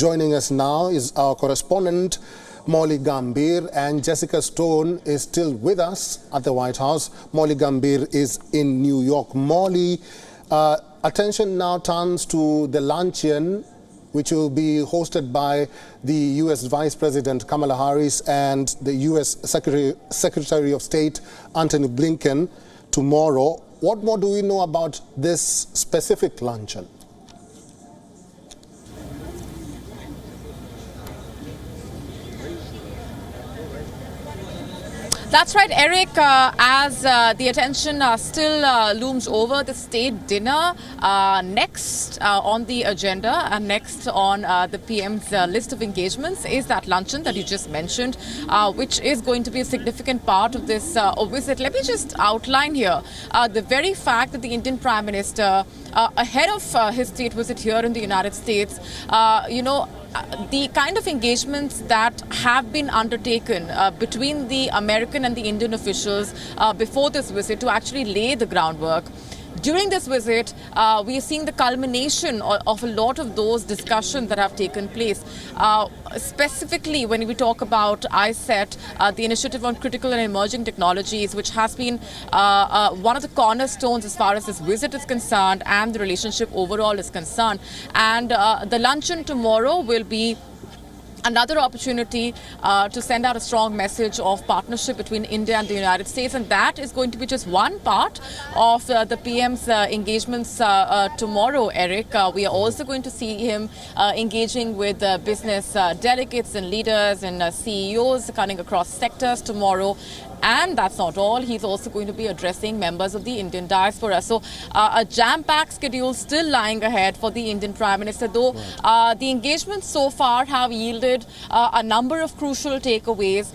Joining us now is our correspondent, Molly Gambhir, and Jessica Stone is still with us at the White House. Molly Gambhir is in New York. Molly, attention now turns to the luncheon, which will be hosted by the U.S. Vice President Kamala Harris and the U.S. Secretary of State Antony Blinken tomorrow. What more do we know about this specific luncheon? That's right, Eric. As the attention still looms over the state dinner, next on the agenda and next on the PM's list of engagements is that luncheon that you just mentioned, which is going to be a significant part of this visit. Let me just outline here the very fact that the Indian Prime Minister, ahead of his state visit here in the United States, the kind of engagements that have been undertaken between the American and the Indian officials before this visit to actually lay the groundwork. During this visit, we are seeing the culmination of a lot of those discussions that have taken place. Specifically, when we talk about ISET, the Initiative on Critical and Emerging Technologies, which has been one of the cornerstones as far as this visit is concerned and the relationship overall is concerned. And the luncheon tomorrow will be another opportunity to send out a strong message of partnership between India and the United States, and that is going to be just one part of the PM's engagements tomorrow, Eric. We are also going to see him engaging with business delegates and leaders and CEOs coming across sectors tomorrow. And that's not all. He's also going to be addressing members of the Indian diaspora. So a jam-packed schedule still lying ahead for the Indian Prime Minister, though the engagements so far have yielded a number of crucial takeaways.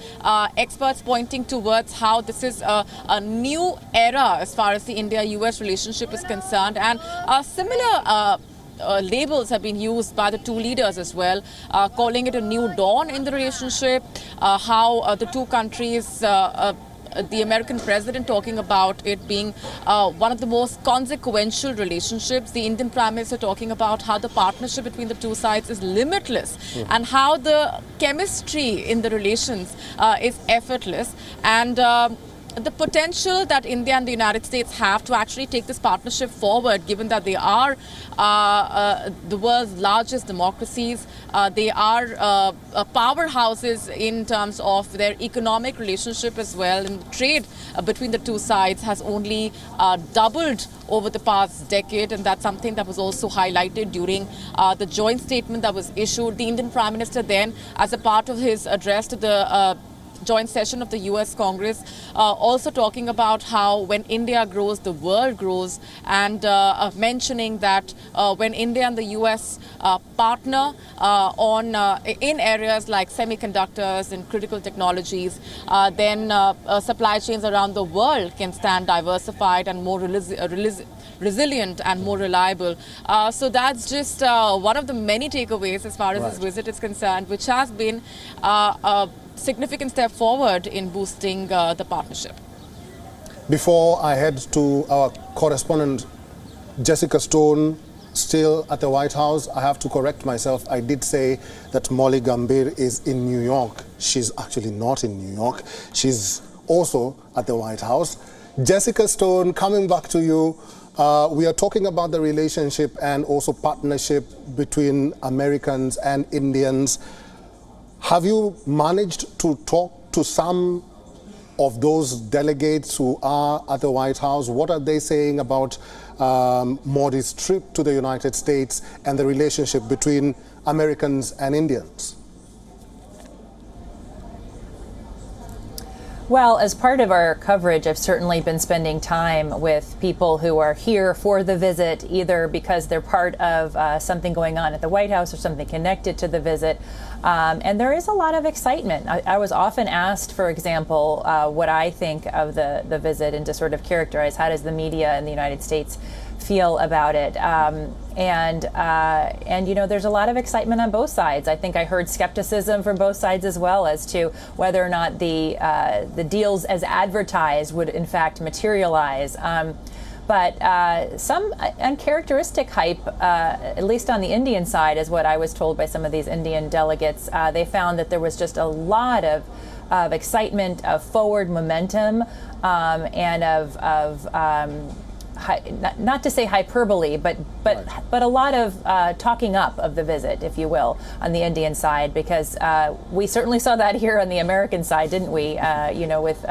Experts pointing towards how this is a new era as far as the India-US relationship is concerned. And similar labels have been used by the two leaders as well, calling it a new dawn in the relationship, how the two countries, the American president talking about it being one of the most consequential relationships, the Indian Prime Minister talking about how the partnership between the two sides is limitless and how the chemistry in the relations is effortless. And the potential that India and the United States have to actually take this partnership forward, given that they are the world's largest democracies, they are powerhouses in terms of their economic relationship as well, and trade between the two sides has only doubled over the past decade, and that's something that was also highlighted during the joint statement that was issued. The Indian Prime Minister then, as a part of his address to the joint session of the US Congress, also talking about how when India grows, the world grows, and mentioning that when India and the US partner in areas like semiconductors and critical technologies, then supply chains around the world can stand diversified and more resilient and more reliable. So that's just one of the many takeaways as far as this visit is concerned, which has been a significant step forward in boosting the partnership. Before I head to our correspondent, Jessica Stone, still at the White House, I have to correct myself. I did say that Molly Gambhir is in New York. She's actually not in New York. She's also at the White House. Jessica Stone, coming back to you, we are talking about the relationship and also partnership between Americans and Indians. Have you managed to talk to some of those delegates who are at the White House? What are they saying about Modi's trip to the United States and the relationship between Americans and Indians? Well, as part of our coverage, I've certainly been spending time with people who are here for the visit, either because they're part of something going on at the White House or something connected to the visit. And there is a lot of excitement. I was often asked, for example, what I think of the visit, and to sort of characterize how does the media in the United States feel about it. And you know, there's a lot of excitement on both sides. I think I heard skepticism from both sides as well as to whether or not the deals as advertised would in fact materialize. But some uncharacteristic hype, at least on the Indian side, is what I was told by some of these Indian delegates. They found that there was just a lot of excitement, of forward momentum, and of not to say hyperbole, but a lot of talking up of the visit, if you will, on the Indian side, because we certainly saw that here on the American side, didn't we? With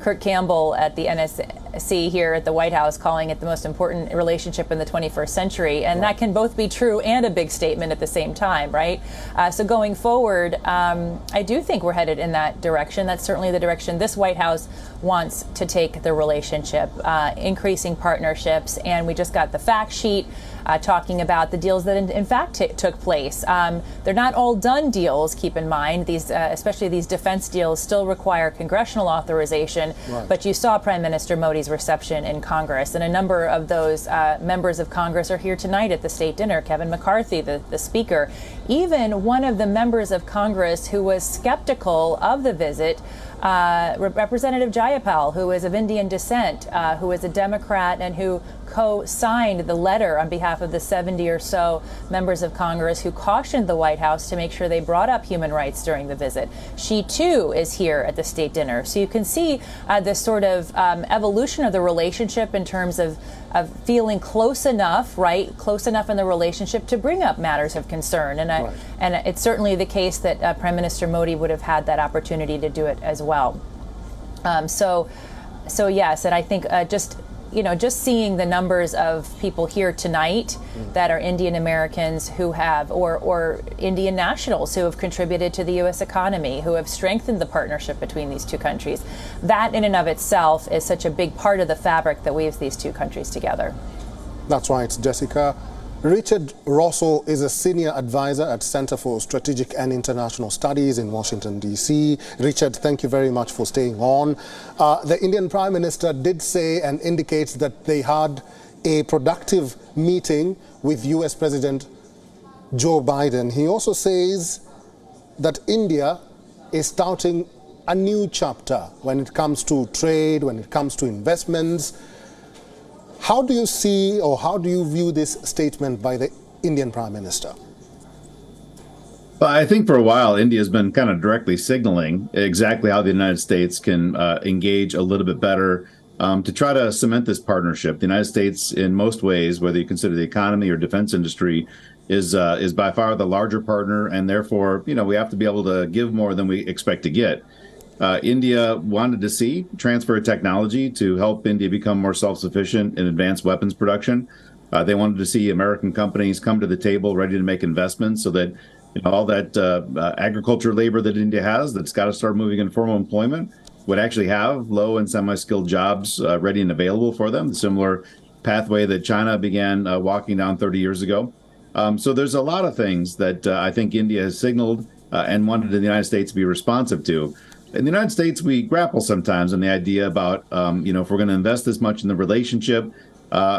Kurt Campbell at the NSC here at the White House calling it the most important relationship in the 21st century. And that can both be true and a big statement at the same time, right? So going forward, I do think we're headed in that direction. That's certainly the direction this White House wants to take the relationship, increasing partnerships. And we just got the fact sheet talking about the deals that in fact took place. They're not all done deals, keep in mind. These, especially these defense deals, still require congressional authorization. Right. But you saw Prime Minister Modi's reception in Congress, and a number of those members of Congress are here tonight at the state dinner. Kevin McCarthy, the Speaker, even one of the members of Congress who was skeptical of the visit, Representative Jayapal, who is of Indian descent, who is a Democrat and who co-signed the letter on behalf of the 70 or so members of Congress who cautioned the White House to make sure they brought up human rights during the visit. She, too, is here at the state dinner. So you can see this sort of evolution of the relationship in terms of feeling close enough, right, close enough in the relationship to bring up matters of concern. And and it's certainly the case that Prime Minister Modi would have had that opportunity to do it as well. So yes, and I think just seeing the numbers of people here tonight that are Indian Americans who have, or Indian nationals who have contributed to the U.S. economy, who have strengthened the partnership between these two countries, that in and of itself is such a big part of the fabric that weaves these two countries together. That's right, Jessica. Richard Rosso is a senior advisor at Center for Strategic and International Studies in Washington, D.C. Richard, thank you very much for staying on. The Indian Prime Minister did say and indicates that they had a productive meeting with U.S. President Joe Biden. He also says that India is starting a new chapter when it comes to trade, when it comes to investments. How do you see, or how do you view this statement by the Indian Prime Minister? Well, I think for a while, India has been kind of directly signaling exactly how the United States can engage a little bit better to try to cement this partnership. The United States, in most ways, whether you consider the economy or defense industry, is by far the larger partner, and therefore, we have to be able to give more than we expect to get. India wanted to see transfer of technology to help India become more self-sufficient in advanced weapons production. They wanted to see American companies come to the table ready to make investments so that all that agriculture labor that India has that's got to start moving into formal employment would actually have low and semi-skilled jobs ready and available for them, the similar pathway that China began walking down 30 years ago. So there's a lot of things that I think India has signaled and wanted the United States to be responsive to. In the United States, we grapple sometimes on the idea about, if we're going to invest this much in the relationship,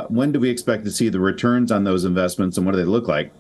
when do we expect to see the returns on those investments and what do they look like?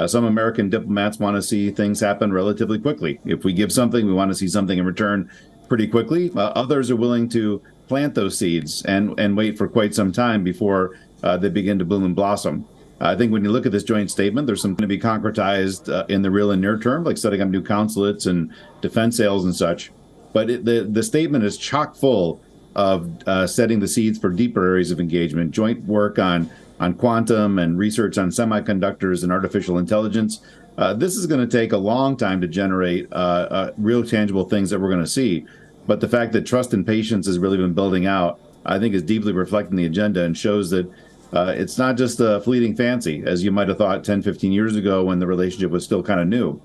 Some American diplomats want to see things happen relatively quickly. If we give something, we want to see something in return pretty quickly. Others are willing to plant those seeds and wait for quite some time before they begin to bloom and blossom. I think when you look at this joint statement, there's something to be concretized in the real and near term, like setting up new consulates and defense sales and such. But the statement is chock full of setting the seeds for deeper areas of engagement, joint work on quantum and research on semiconductors and artificial intelligence. This is going to take a long time to generate real tangible things that we're going to see. But the fact that trust and patience has really been building out, I think, is deeply reflecting the agenda and shows that it's not just a fleeting fancy, as you might have thought 10, 15 years ago when the relationship was still kind of new.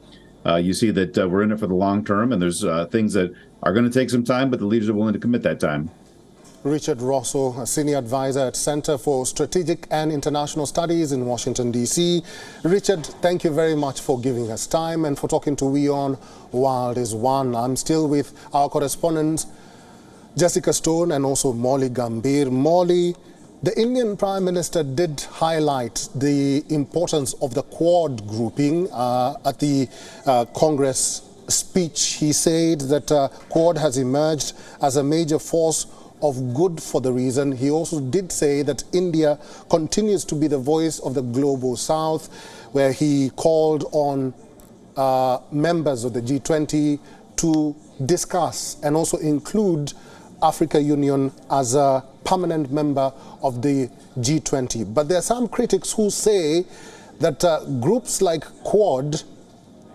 You see that we're in it for the long term, and there's things that are going to take some time, but the leaders are willing to commit that time. Richard Rosso, a senior advisor at Center for Strategic and International Studies in Washington, D.C. Richard, thank you very much for giving us time and for talking to WION World is One. I'm still with our correspondents, Jessica Stone and also Molly Gambhir. Molly, the Indian Prime Minister did highlight the importance of the Quad grouping at the Congress speech. He said that Quad has emerged as a major force of good for the region. He also did say that India continues to be the voice of the global south, where he called on members of the G20 to discuss and also include Africa Union as a permanent member of the G20. But there are some critics who say that groups like Quad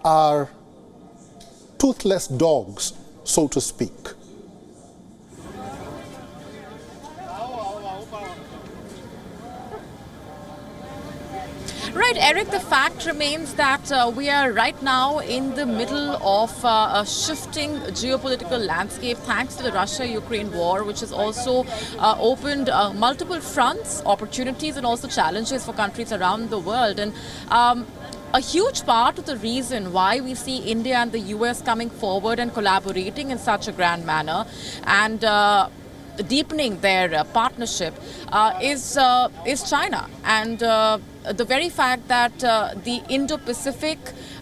are toothless dogs, so to speak. Right, Eric, the fact remains that we are right now in the middle of a shifting geopolitical landscape thanks to the Russia-Ukraine war, which has also opened multiple fronts, opportunities and also challenges for countries around the world. And a huge part of the reason why we see India and the US coming forward and collaborating in such a grand manner and deepening their partnership is China. And the very fact that the Indo-Pacific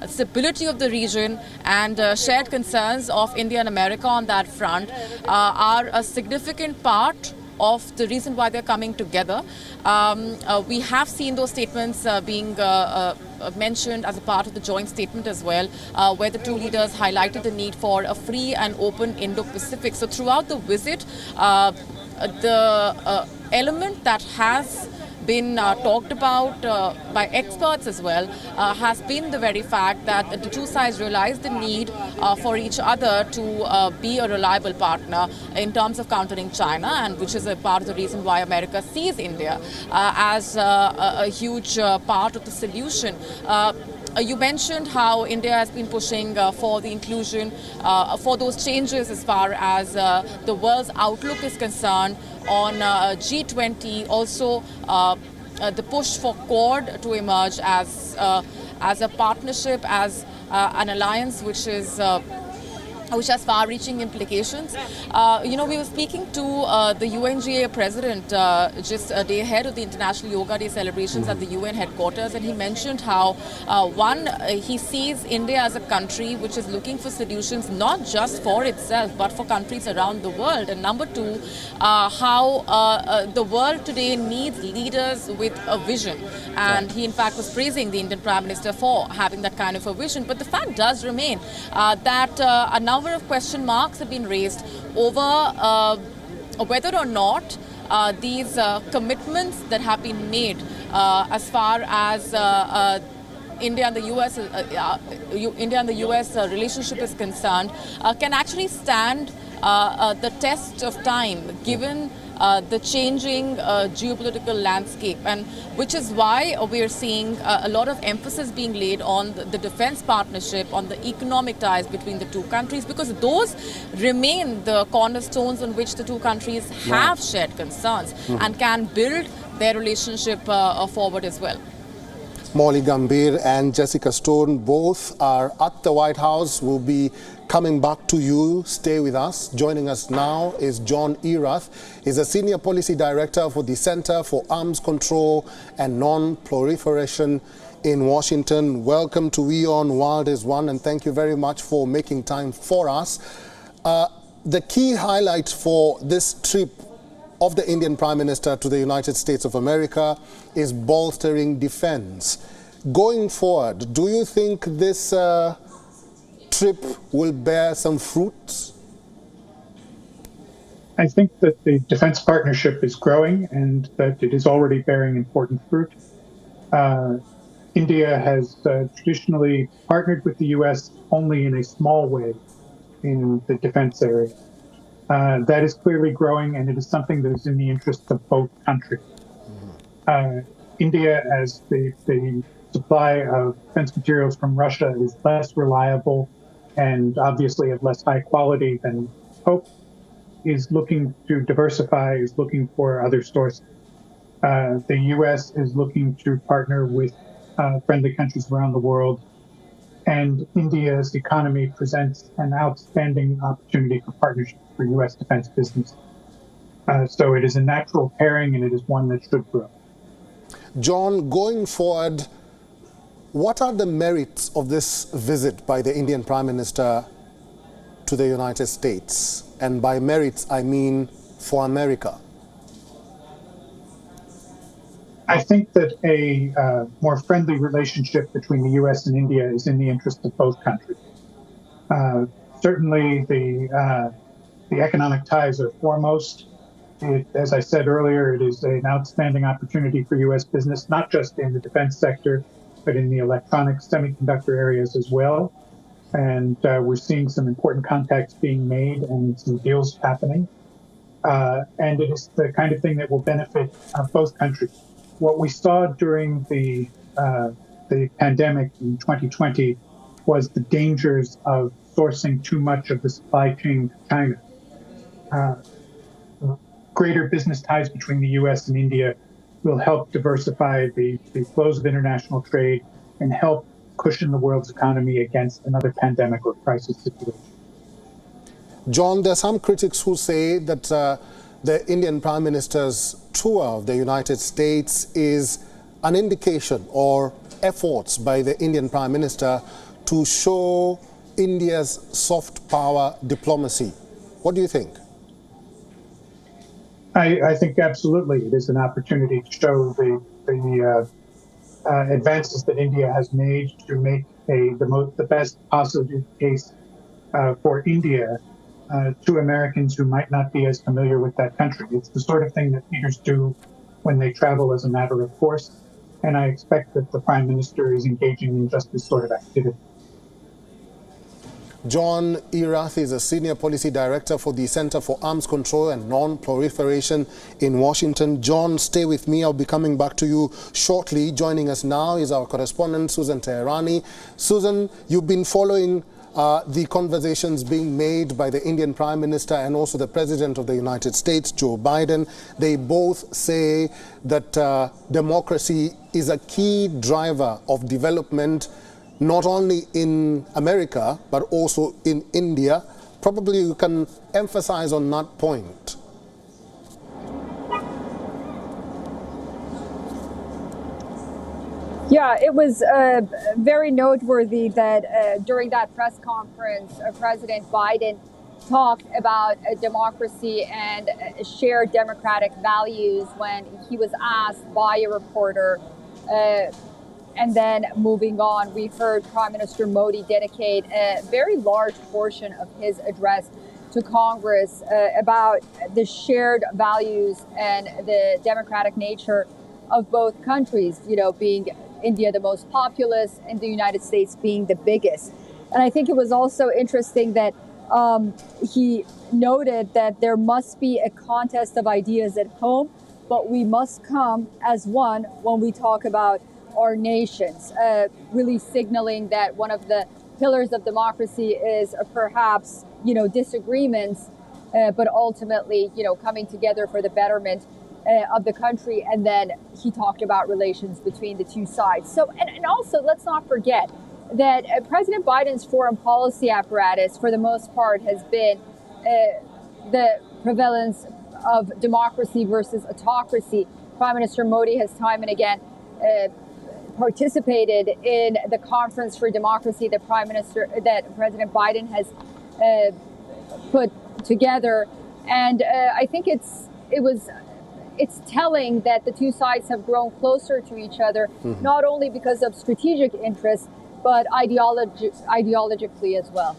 stability of the region and shared concerns of India and America on that front are a significant part of the reason why they're coming together. We have seen those statements being mentioned as a part of the joint statement as well, where the two leaders highlighted the need for a free and open Indo-Pacific. So throughout the visit, the element that has been talked about by experts as well has been the very fact that the two sides realize the need for each other to be a reliable partner in terms of countering China, and which is a part of the reason why America sees India as a huge part of the solution. You mentioned how India has been pushing for the inclusion, for those changes as far as the world's outlook is concerned on G20, also the push for Quad to emerge as a partnership, as an alliance which has far-reaching implications. We were speaking to the UNGA president just a day ahead of the International Yoga Day celebrations at the UN headquarters, and he mentioned how, one, he sees India as a country which is looking for solutions not just for itself, but for countries around the world. And number two, how the world today needs leaders with a vision. And he, in fact, was praising the Indian Prime Minister for having that kind of a vision. But the fact does remain that a number of question marks have been raised over whether or not these commitments that have been made as far as India and the US relationship is concerned can actually stand the test of time, given the changing geopolitical landscape, and which is why we are seeing a lot of emphasis being laid on the defense partnership, on the economic ties between the two countries, because those remain the cornerstones on which the two countries have shared concerns and can build their relationship forward as well. Molly Gambhir and Jessica Stone both are at the White House. We'll be coming back to you. Stay with us. Joining us now is John Erath. He's a Senior Policy Director for the Center for Arms Control and Non-Proliferation in Washington. Welcome to WION World is One, and thank you very much for making time for us. The key highlight for this trip of the Indian Prime Minister to the United States of America is bolstering defense. Going forward, do you think this trip will bear some fruits? I think that the defense partnership is growing and that it is already bearing important fruit. India has traditionally partnered with the U.S. only in a small way in the defense area. That is clearly growing, and it is something that is in the interest of both countries. India, as the supply of defense materials from Russia is less reliable and obviously of less high quality than hoped, is looking to diversify, is looking for other sources. The U.S. is looking to partner with friendly countries around the world, and India's economy presents an outstanding opportunity for partnership for U.S. defense business. So it is a natural pairing, and it is one that should grow. John, going forward, what are the merits of this visit by the Indian Prime Minister to the United States? And by merits, I mean for America? I think that a more friendly relationship between the U.S. and India is in the interest of both countries. Certainly, the economic ties are foremost. As I said earlier, it is an outstanding opportunity for U.S. business, not just in the defense sector, but in the electronics, semiconductor areas as well. And we're seeing some important contacts being made and some deals happening. And it is the kind of thing that will benefit both countries. What we saw during the pandemic in 2020 was the dangers of sourcing too much of the supply chain to China. Greater business ties between the U.S. and India will help diversify the flows of international trade and help cushion the world's economy against another pandemic or crisis situation. John, there are some critics who say that the Indian Prime Minister's tour of the United States is an indication or efforts by the Indian Prime Minister to show India's soft power diplomacy. What do you think? I think absolutely it is an opportunity to show the advances that India has made to make the best possible case for India to Americans who might not be as familiar with that country. It's the sort of thing that leaders do when they travel as a matter of course, and I expect that the Prime Minister is engaging in just this sort of activity. John Erath is a Senior Policy Director for the Center for Arms Control and Non-Proliferation in Washington. John, stay with me. I'll be coming back to you shortly. Joining us now is our correspondent, Susan Teherani. Susan, you've been following the conversations being made by the Indian Prime Minister and also the President of the United States, Joe Biden. They both say that democracy is a key driver of development, not only in America, but also in India. Probably you can emphasize on that point. Yeah, it was very noteworthy that during that press conference, President Biden talked about democracy and shared democratic values when he was asked by a reporter. And then moving on, we heard Prime Minister Modi dedicate a very large portion of his address to Congress about the shared values and the democratic nature of both countries, you know, being India the most populous and the United States being the biggest. And I think it was also interesting that he noted that there must be a contest of ideas at home, but we must come as one when we talk about our nations, really signaling that one of the pillars of democracy is perhaps, you know, disagreements, but ultimately, you know, coming together for the betterment of the country. And then he talked about relations between the two sides. So, and also, let's not forget that President Biden's foreign policy apparatus, for the most part, has been the prevalence of democracy versus autocracy. Prime Minister Modi has time and again participated in the Conference for Democracy that President Biden has put together, and I think it's telling that the two sides have grown closer to each other, not only because of strategic interests, but ideologically as well.